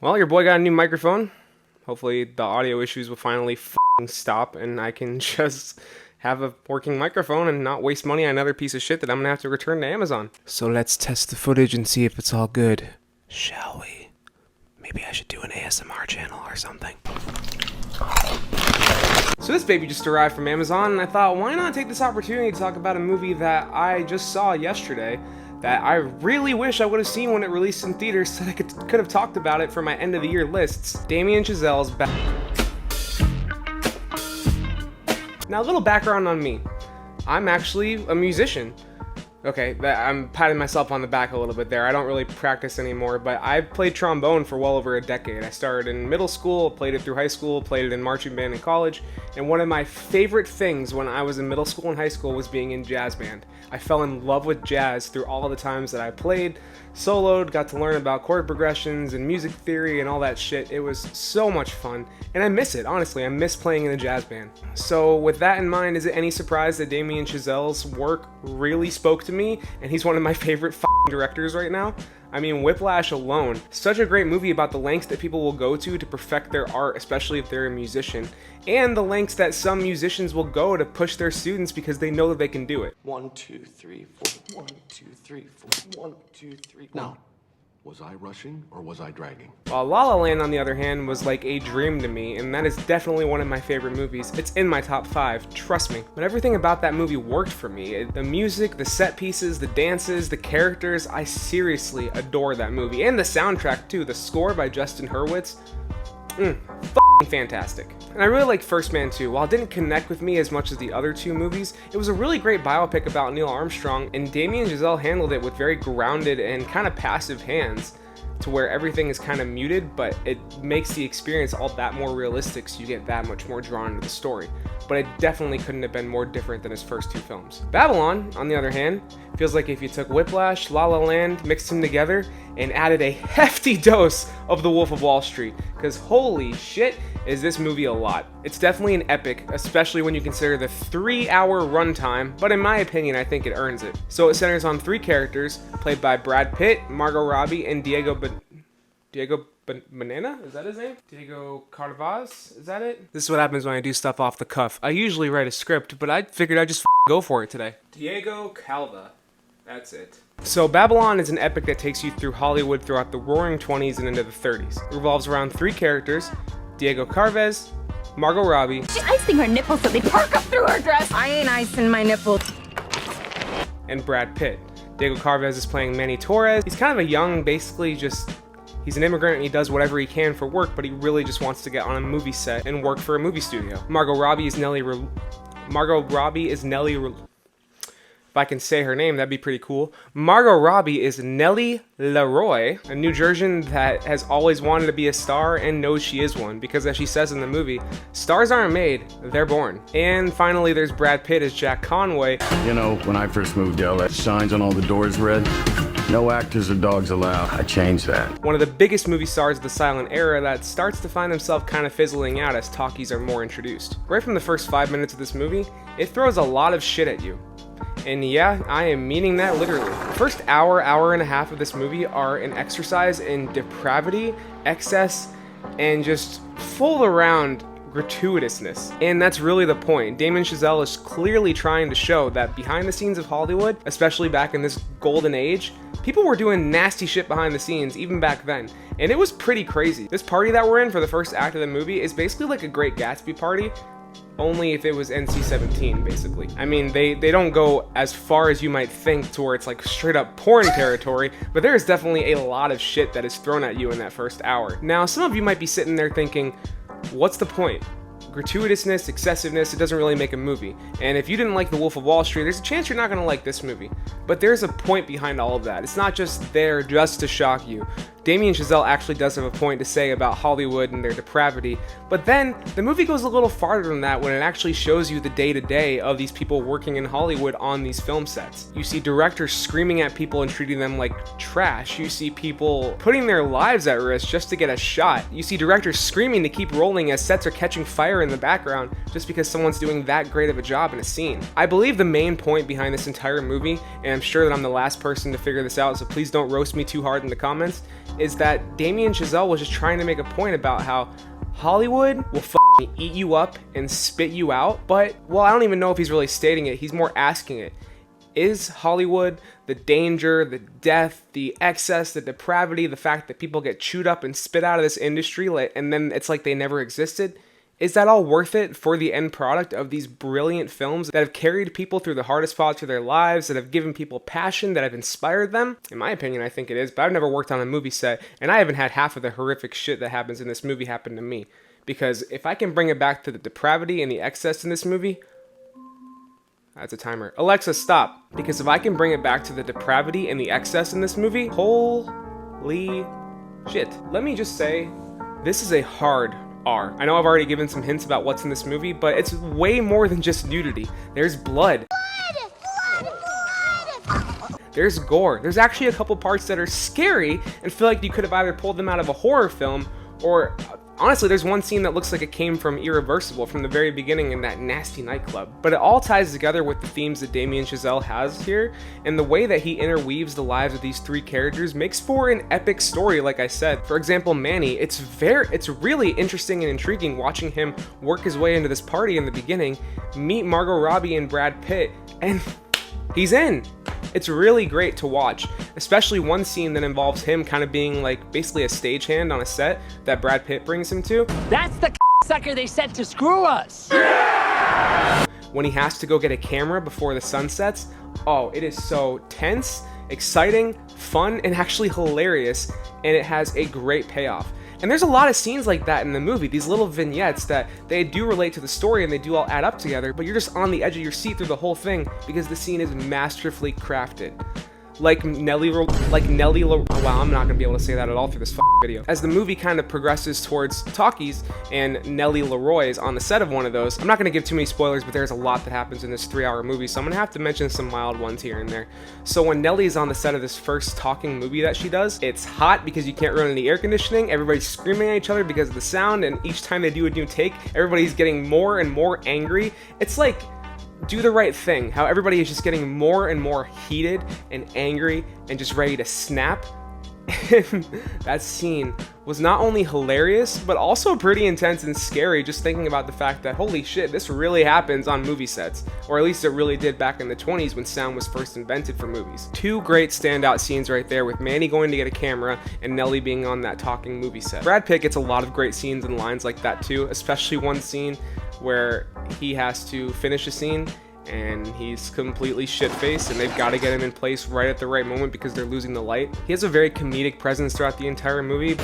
Well, your boy got a new microphone. Hopefully the audio issues will finally stop and I can just have a working microphone and not waste money on another piece of shit that I'm gonna have to return to Amazon. So let's test the footage and see if it's all good. Shall we? Maybe I should do an ASMR channel or something. So this baby just arrived from Amazon and I thought, why not take this opportunity to talk about a movie that I just saw yesterday that I really wish I would have seen when it released in theaters so that I could have talked about it for my end of the year lists. Damien Chazelle's Now a little background on me. I'm actually a musician. Okay, I'm patting myself on the back a little bit there. I don't really practice anymore, but I've played trombone for well over a decade. I started in middle school, played it through high school, played it in marching band in college, and one of my favorite things when I was in middle school and high school was being in jazz band. I fell in love with jazz through all the times that I played, soloed, got to learn about chord progressions and music theory and all that shit. It was so much fun, and I miss it, honestly. I miss playing in a jazz band. So with that in mind, is it any surprise that Damien Chazelle's work really spoke to me, and he's one of my favorite directors right now? I mean, Whiplash alone, such a great movie about the lengths that people will go to perfect their art, especially if they're a musician, and the lengths that some musicians will go to push their students because they know that they can do it. 1, 2, 3, 4. 1, 2, 3, 4. 1, 2, 3. No. Was I rushing or was I dragging? While La La Land, on the other hand, was like a dream to me, and that is definitely one of my favorite movies. It's in my top 5, trust me. But everything about that movie worked for me. The music, the set pieces, the dances, the characters, I seriously adore that movie. And the soundtrack too, the score by Justin Hurwitz, fantastic. And I really like First Man too. While it didn't connect with me as much as the other two movies, it was a really great biopic about Neil Armstrong, and Damien Chazelle handled it with very grounded and kind of passive hands, to where everything is kind of muted, but it makes the experience all that more realistic, so you get that much more drawn into the story. But it definitely couldn't have been more different than his first two films. Babylon, on the other hand, feels like if you took Whiplash, La La Land, mixed them together, and added a hefty dose of The Wolf of Wall Street, because holy shit, is this movie a lot. It's definitely an epic, especially when you consider the 3-hour runtime, but in my opinion, I think it earns it. So it centers on 3 characters, played by Brad Pitt, Margot Robbie, and Diego Banana? Is that his name? Diego Carvaz? Is that it? This is what happens when I do stuff off the cuff. I usually write a script, but I figured I'd just go for it today. Diego Calva. That's it. So Babylon is an epic that takes you through Hollywood throughout the roaring 20s and into the 30s. It revolves around 3 characters, Diego Carvez, Margot Robbie. She's icing her nipples so they perk up through her dress. I ain't icing my nipples. And Brad Pitt. Diego Carvez is playing Manny Torres. He's kind of a young, he's an immigrant and he does whatever he can for work, but he really just wants to get on a movie set and work for a movie studio. Margot Robbie is Nellie. If I can say her name, that'd be pretty cool. Margot Robbie is Nellie Leroy, a New Jersian that has always wanted to be a star and knows she is one, because as she says in the movie, stars aren't made, they're born. And finally, there's Brad Pitt as Jack Conway. You know, when I first moved to LA, signs on all the doors read, "No actors or dogs allowed." I changed that. One of the biggest movie stars of the silent era that starts to find himself kind of fizzling out as talkies are more introduced. Right from the first 5 minutes of this movie, it throws a lot of shit at you. And yeah, I am meaning that literally. The first hour and a half of this movie are an exercise in depravity, excess, and just full around gratuitousness. And that's really the point. Damien Chazelle is clearly trying to show that behind the scenes of Hollywood, especially back in this golden age, people were doing nasty shit behind the scenes even back then. And it was pretty crazy. This party that we're in for the first act of the movie is basically like a Great Gatsby party, only if it was NC-17, basically. I mean, they don't go as far as you might think to where it's like straight up porn territory, but there is definitely a lot of shit that is thrown at you in that first hour. Now, some of you might be sitting there thinking, what's the point? Gratuitousness, excessiveness, it doesn't really make a movie. And if you didn't like The Wolf of Wall Street, there's a chance you're not gonna like this movie. But there's a point behind all of that. It's not just there just to shock you. Damien Chazelle actually does have a point to say about Hollywood and their depravity, but then the movie goes a little farther than that when it actually shows you the day-to-day of these people working in Hollywood on these film sets. You see directors screaming at people and treating them like trash. You see people putting their lives at risk just to get a shot. You see directors screaming to keep rolling as sets are catching fire in the background just because someone's doing that great of a job in a scene. I believe the main point behind this entire movie, and I'm sure that I'm the last person to figure this out, so please don't roast me too hard in the comments, is that Damien Chazelle was just trying to make a point about how Hollywood will eat you up and spit you out. But, well, I don't even know if he's really stating it. He's more asking it. Is Hollywood the danger, the death, the excess, the depravity, the fact that people get chewed up and spit out of this industry and then it's like they never existed? Is that all worth it for the end product of these brilliant films that have carried people through the hardest parts of their lives, that have given people passion, that have inspired them? In my opinion, I think it is, but I've never worked on a movie set, and I haven't had half of the horrific shit that happens in this movie happen to me. Because if I can bring it back to the depravity and the excess in this movie... That's a timer. Alexa, stop. Because if I can bring it back to the depravity and the excess in this movie, holy shit. Let me just say, this is a hard R. I know I've already given some hints about what's in this movie, but it's way more than just nudity. There's blood. There's gore. There's actually a couple parts that are scary and feel like you could have either pulled them out of a horror film or... Honestly, there's one scene that looks like it came from Irreversible from the very beginning in that nasty nightclub. But it all ties together with the themes that Damien Chazelle has here, and the way that he interweaves the lives of these three characters makes for an epic story, like I said. For example, Manny, it's really interesting and intriguing watching him work his way into this party in the beginning, meet Margot Robbie and Brad Pitt, and he's in. It's really great to watch, especially one scene that involves him kind of being like basically a stagehand on a set that Brad Pitt brings him to. That's the sucker they sent to screw us! When he has to go get a camera before the sun sets, oh, it is so tense, exciting, fun, and actually hilarious, and it has a great payoff. And there's a lot of scenes like that in the movie, these little vignettes that they do relate to the story and they do all add up together, but you're just on the edge of your seat through the whole thing because the scene is masterfully crafted. Like Nelly, wow, I'm not gonna be able to say that at all through this video. As the movie kind of progresses towards talkies and Nellie Leroy is on the set of one of those, I'm not gonna give too many spoilers, but there's a lot that happens in this 3-hour movie, so I'm gonna have to mention some mild ones here and there. So when Nellie is on the set of this first talking movie that she does, it's hot because you can't run any air conditioning, everybody's screaming at each other because of the sound, and each time they do a new take, everybody's getting more and more angry. It's like Do the Right Thing, how everybody is just getting more and more heated and angry and just ready to snap. That scene was not only hilarious, but also pretty intense and scary, just thinking about the fact that, holy shit, this really happens on movie sets. Or at least it really did back in the 20s when sound was first invented for movies. Two great standout scenes right there, with Manny going to get a camera and Nellie being on that talking movie set. Brad Pitt gets a lot of great scenes and lines like that too, especially one scene where he has to finish a scene and he's completely shit-faced and they've got to get him in place right at the right moment because they're losing the light. He has a very comedic presence throughout the entire movie.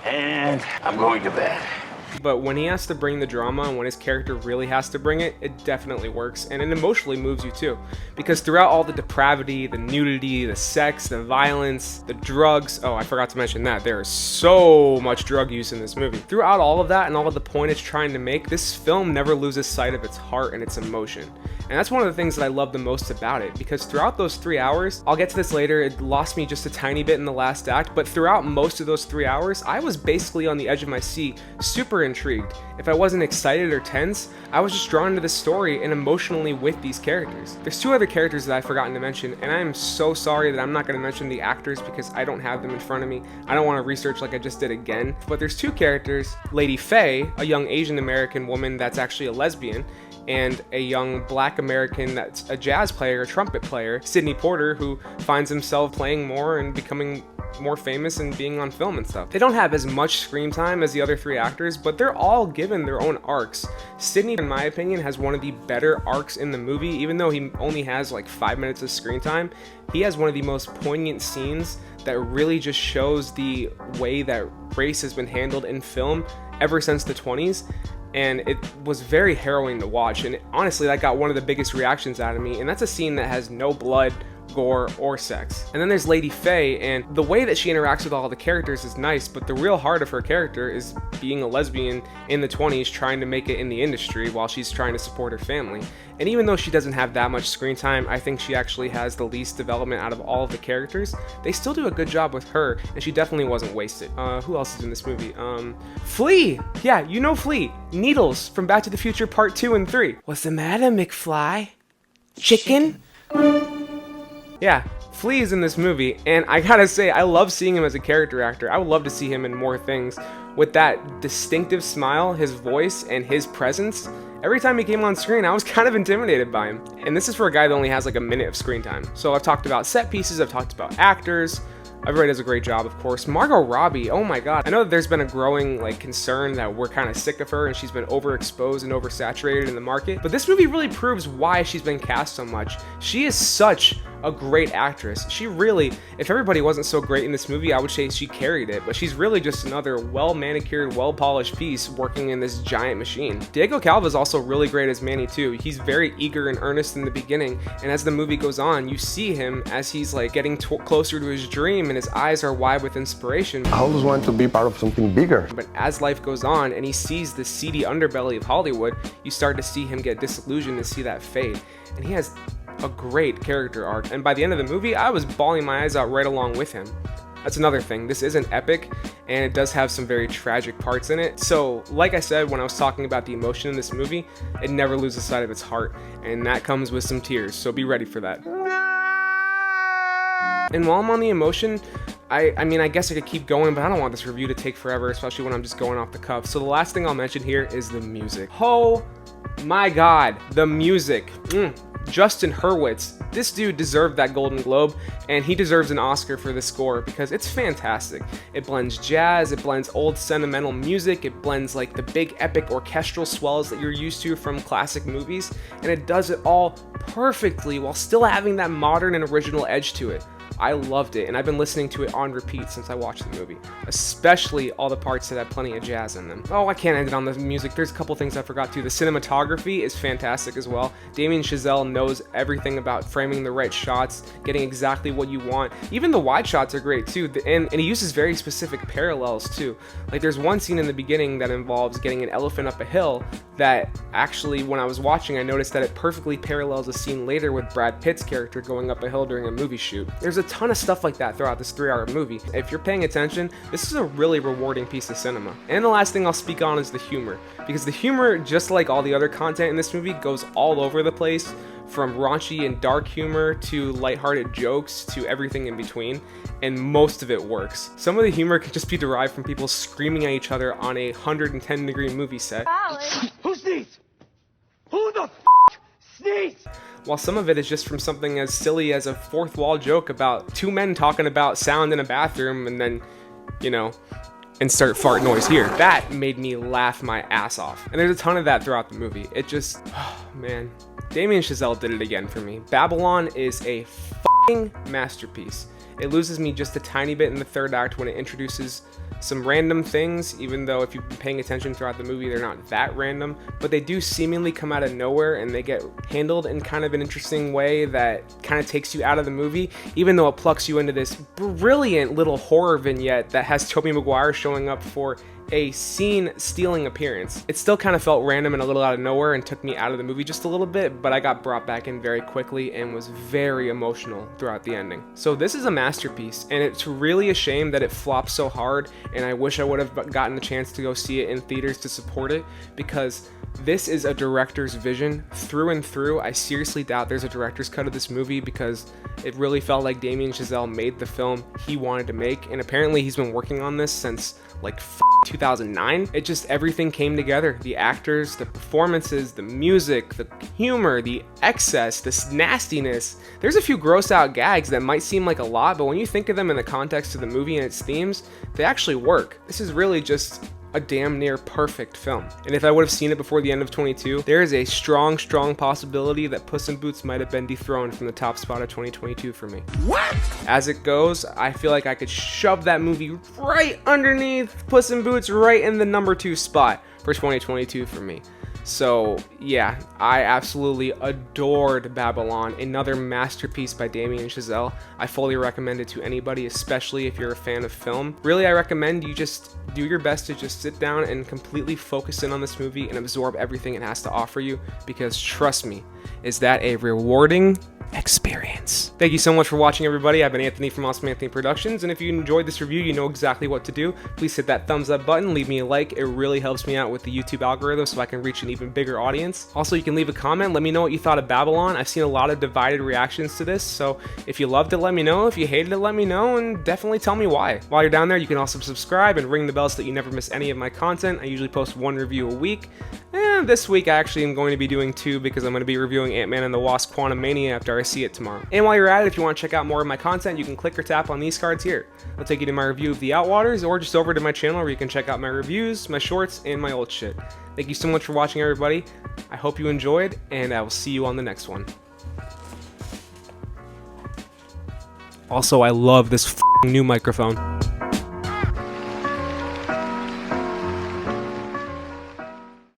And I'm going to bed. But when he has to bring the drama and when his character really has to bring it, it definitely works, and it emotionally moves you too. Because throughout all the depravity, the nudity, the sex, the violence, the drugs, oh, I forgot to mention that, there is so much drug use in this movie. Throughout all of that and all of the point it's trying to make, this film never loses sight of its heart and its emotion. And that's one of the things that I love the most about it, because throughout those 3 hours, I'll get to this later, it lost me just a tiny bit in the last act, but throughout most of those 3 hours, I was basically on the edge of my seat, super intrigued. If I wasn't excited or tense, I was just drawn to the story and emotionally with these characters. There's two other characters that I've forgotten to mention, and I am so sorry that I'm not going to mention the actors because I don't have them in front of me. I don't want to research like I just did again. But there's two characters, Lady Faye, a young Asian American woman that's actually a lesbian, and a young black American that's a jazz player, a trumpet player, Sidney Porter, who finds himself playing more and becoming more famous and being on film and stuff. They don't have as much screen time as the other three actors, but they're all given their own arcs. Sidney, in my opinion, has one of the better arcs in the movie. Even though he only has like 5 minutes of screen time, he has one of the most poignant scenes that really just shows the way that race has been handled in film ever since the 20s. And it was very harrowing to watch, and honestly that got one of the biggest reactions out of me, and that's a scene that has no blood, gore, or sex. And then there's Lady Faye, and the way that she interacts with all the characters is nice, but the real heart of her character is being a lesbian in the 20s trying to make it in the industry while she's trying to support her family. And even though she doesn't have that much screen time, I think she actually has the least development out of all of the characters. They still do a good job with her, and she definitely wasn't wasted. Who else is in this movie? Flea! Yeah, you know Flea. Needles from Back to the Future Part 2 and 3. What's the matter, McFly? Chicken? Yeah, Flea is in this movie, and I gotta say, I love seeing him as a character actor. I would love to see him in more things. With that distinctive smile, his voice, and his presence, every time he came on screen, I was kind of intimidated by him. And this is for a guy that only has like a minute of screen time. So I've talked about set pieces, I've talked about actors. Everybody does a great job, of course. Margot Robbie, oh my god. I know that there's been a growing concern that we're kind of sick of her and she's been overexposed and oversaturated in the market. But this movie really proves why she's been cast so much. She is such a great actress. She really, if everybody wasn't so great in this movie, I would say she carried it, but she's really just another well-manicured, well-polished piece working in this giant machine. Diego Calva is also really great as Manny too. He's very eager and earnest in the beginning, and as the movie goes on, you see him as he's getting closer to his dream, and his eyes are wide with inspiration. I always wanted to be part of something bigger. But as life goes on, and he sees the seedy underbelly of Hollywood, you start to see him get disillusioned and see that fade. And he has a great character arc, and by the end of the movie, I was bawling my eyes out right along with him. That's another thing. This is an epic, and it does have some very tragic parts in it. So, like I said when I was talking about the emotion in this movie, it never loses sight of its heart, and that comes with some tears, so be ready for that. And while I'm on the emotion, I mean, I guess I could keep going, but I don't want this review to take forever, especially when I'm just going off the cuff. So the last thing I'll mention here is the music. Oh my god, the music. Justin Hurwitz, this dude deserved that Golden Globe, and he deserves an Oscar for the score because it's fantastic. It blends jazz, it blends old sentimental music, it blends the big epic orchestral swells that you're used to from classic movies, and it does it all perfectly while still having that modern and original edge to it. I loved it, and I've been listening to it on repeat since I watched the movie, especially all the parts that have plenty of jazz in them. Oh, I can't end it on the music. There's a couple things I forgot too. The cinematography is fantastic as well. Damien Chazelle knows everything about framing the right shots, getting exactly what you want. Even the wide shots are great too, and he uses very specific parallels too. There's one scene in the beginning that involves getting an elephant up a hill that actually, when I was watching, I noticed that it perfectly parallels a scene later with Brad Pitt's character going up a hill during a movie shoot. There's a ton of stuff like that throughout this 3-hour movie. If you're paying attention, this is a really rewarding piece of cinema. And the last thing I'll speak on is the humor, because the humor, just like all the other content in this movie, goes all over the place, from raunchy and dark humor to lighthearted jokes to everything in between, and most of it works. Some of the humor can just be derived from people screaming at each other on a 110-degree movie set. Who sneezed? Who the sneezed? While some of it is just from something as silly as a fourth wall joke about two men talking about sound in a bathroom and then, insert fart noise here. That made me laugh my ass off. And there's a ton of that throughout the movie. It just, oh man. Damien Chazelle did it again for me. Babylon is a fucking masterpiece. It loses me just a tiny bit in the third act when it introduces some random things, even though if you've been paying attention throughout the movie, they're not that random, but they do seemingly come out of nowhere, and they get handled in kind of an interesting way that kind of takes you out of the movie, even though it plucks you into this brilliant little horror vignette that has Tobey Maguire showing up for a scene-stealing appearance. It still kind of felt random and a little out of nowhere and took me out of the movie just a little bit, but I got brought back in very quickly and was very emotional throughout the ending. So this is a masterpiece, and it's really a shame that it flopped so hard, and I wish I would have gotten a chance to go see it in theaters to support it, because this is a director's vision through and through. I seriously doubt there's a director's cut of this movie, because it really felt like Damien Chazelle made the film he wanted to make, and apparently he's been working on this since 2009. It just, everything came together. The actors, the performances, the music, the humor, the excess, this nastiness. There's a few gross out gags that might seem like a lot, but when you think of them in the context of the movie and its themes, they actually work. This is really just a damn near perfect film. And if I would have seen it before the end of 22, there is a strong possibility that Puss in Boots might have been dethroned from the top spot of 2022 for me. What? As it goes, I feel like I could shove that movie right underneath Puss in Boots, right in the number 2 spot for 2022 for me. So yeah, I absolutely adored Babylon, another masterpiece by Damien Chazelle. I fully recommend it to anybody, especially if you're a fan of film. Really, I recommend you just do your best to just sit down and completely focus in on this movie and absorb everything it has to offer you, because trust me, is that a rewarding experience. Thank you so much for watching, everybody. I've been Anthony from Awesome Anthony Productions, and if you enjoyed this review, you know exactly what to do. Please hit that thumbs up button, leave me a like. It really helps me out with the YouTube algorithm so I can reach an even bigger audience. Also, you can leave a comment, let me know what you thought of Babylon. I've seen a lot of divided reactions to this, so if you loved it, let me know. If you hated it, let me know, and definitely tell me why. While you're down there, you can also subscribe and ring the bell so that you never miss any of my content. I usually post one review a week, and this week I actually am going to be doing two because I'm going to be reviewing Ant-Man and the Wasp: Quantumania after I see it tomorrow. And while you're at it, if you want to check out more of my content, you can click or tap on these cards here. I'll take you to my review of The Outwaters, or just over to my channel where you can check out my reviews, my shorts, and my old shit. Thank you so much for watching, everybody. I hope you enjoyed, and I will see you on the next one. Also, I love this new microphone.